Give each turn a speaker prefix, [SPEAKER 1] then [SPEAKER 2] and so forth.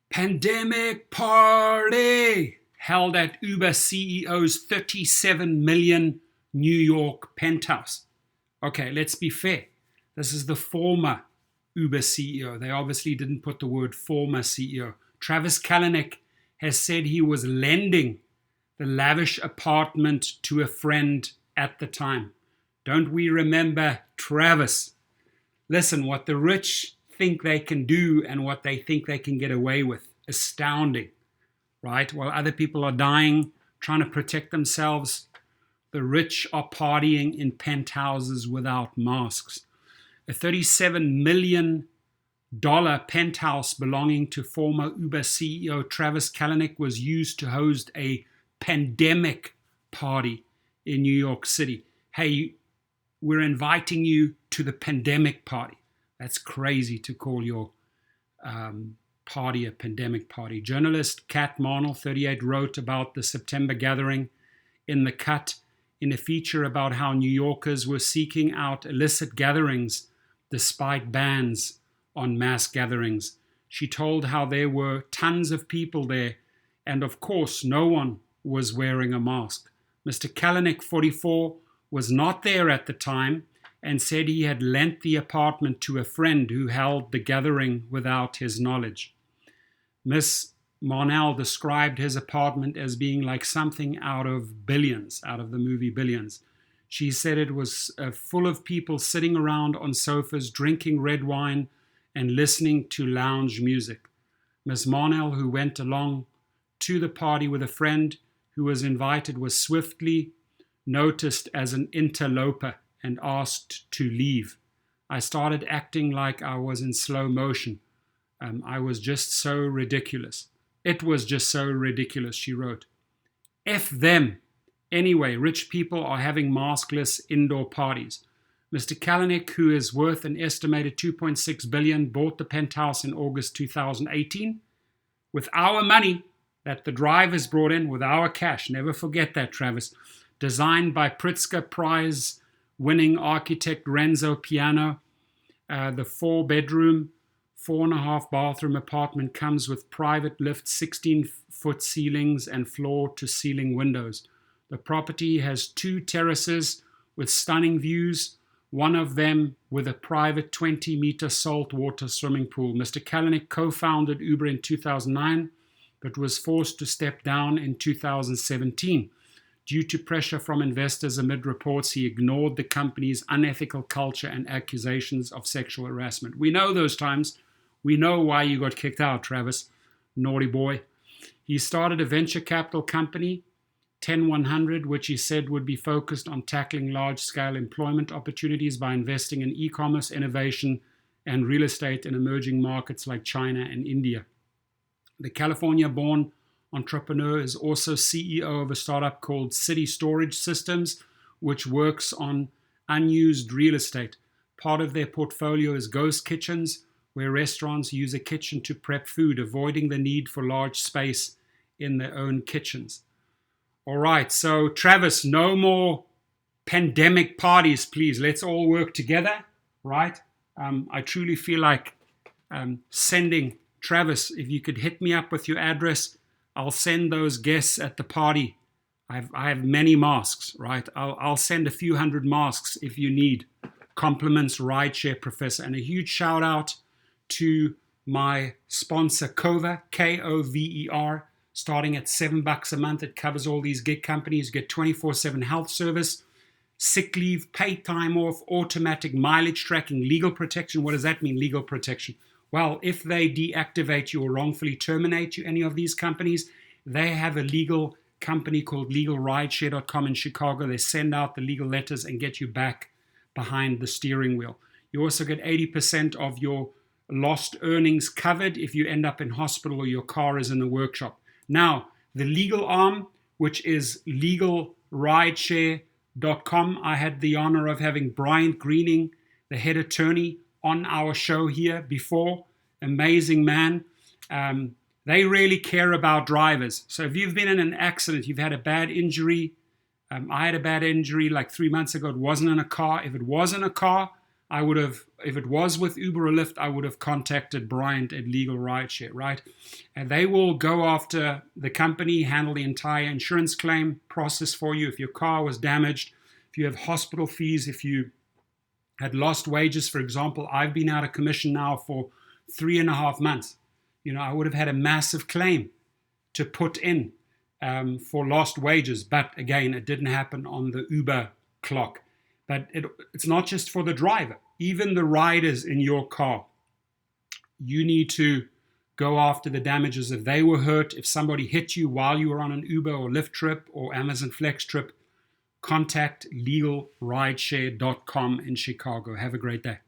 [SPEAKER 1] Pandemic party held at Uber CEO's 37 million New York penthouse. Okay, let's be fair. This is the former Uber CEO. They obviously didn't put the word former CEO. Travis Kalanick has said he was lending the lavish apartment to a friend at the time. Don't we remember Travis? Listen, what the rich think they can do and what they think they can get away with. Astounding, right? While other people are dying, trying to protect themselves, the rich are partying in penthouses without masks. A $37 million penthouse belonging to former Uber CEO Travis Kalanick was used to host a pandemic party in New York City. Hey, we're inviting you to the pandemic party. That's crazy to call your party a pandemic party. Journalist Kat Marnell, 38, wrote about the September gathering in The Cut in a feature about how New Yorkers were seeking out illicit gatherings despite bans on mass gatherings. She told how there were tons of people there, and of course, no one was wearing a mask. Mr. Kalanick, 44, was not there at the time and said he had lent the apartment to a friend who held the gathering without his knowledge. Miss Marnell described his apartment as being like something out of Billions, out of the movie Billions. She said it was full of people sitting around on sofas, drinking red wine and listening to lounge music. Miss Marnell, who went along to the party with a friend who was invited, was swiftly noticed as an interloper and asked to leave. I started acting like I was in slow motion. I was just so ridiculous. It was just so ridiculous, she wrote. F them. Anyway, rich people are having maskless indoor parties. Mr. Kalanick, who is worth an estimated $2.6 billion, bought the penthouse in August 2018 with our money that the drivers brought in, with our cash. Never forget that, Travis. Designed by Pritzker Prize-winning architect Renzo Piano, the 4-bedroom, 4.5 bathroom apartment comes with private lifts, 16-foot ceilings, and floor-to-ceiling windows. The property has 2 terraces with stunning views, one of them with a private 20-meter saltwater swimming pool. Mr. Kalanick co-founded Uber in 2009, but was forced to step down in 2017. Due to pressure from investors amid reports he ignored the company's unethical culture and accusations of sexual harassment. We know those times. We know why you got kicked out, Travis. Naughty boy. He started a venture capital company, 10100, which he said would be focused on tackling large-scale employment opportunities by investing in e-commerce innovation and real estate in emerging markets like China and India. The California-born entrepreneur is also CEO of a startup called City Storage Systems, which works on unused real estate. Part of their portfolio is ghost kitchens, where restaurants use a kitchen to prep food, avoiding the need for large space in their own kitchens. All right, so Travis, no more pandemic parties, please. Let's all work together, right? I truly feel like sending Travis, if you could hit me up with your address, I'll send those guests at the party. I have many masks, right? I'll send a few hundred masks if you need. Compliments, Rideshare Professor. And a huge shout out to my sponsor, Cover, Kover, starting at $7 a month. It covers all these gig companies. You get 24/7 health service, sick leave, paid time off, automatic mileage tracking, legal protection. What does that mean, legal protection? Well, if they deactivate you or wrongfully terminate you, any of these companies, they have a legal company called LegalRideshare.com in Chicago. They send out the legal letters and get you back behind the steering wheel. You also get 80% of your lost earnings covered if you end up in hospital or your car is in the workshop. Now, the legal arm, which is LegalRideshare.com, I had the honor of having Brian Greening, the head attorney, on our show here before. Amazing man. They really care about drivers. So if you've been in an accident, you've had a bad injury. I had a bad injury like 3 months ago. It wasn't in a car. If it was in a car, I would have, if it was with Uber or Lyft, I would have contacted Bryant at Legal Rideshare, right? And they will go after the company, handle the entire insurance claim process for you. If your car was damaged, if you have hospital fees, if you had lost wages, for example, I've been out of commission now for 3.5 months. I would have had a massive claim to put in for lost wages. But again, it didn't happen on the Uber clock. But it's not just for the driver. Even the riders in your car, you need to go after the damages. If they were hurt, if somebody hit you while you were on an Uber or Lyft trip or Amazon Flex trip, contact legalrideshare.com in Chicago. Have a great day.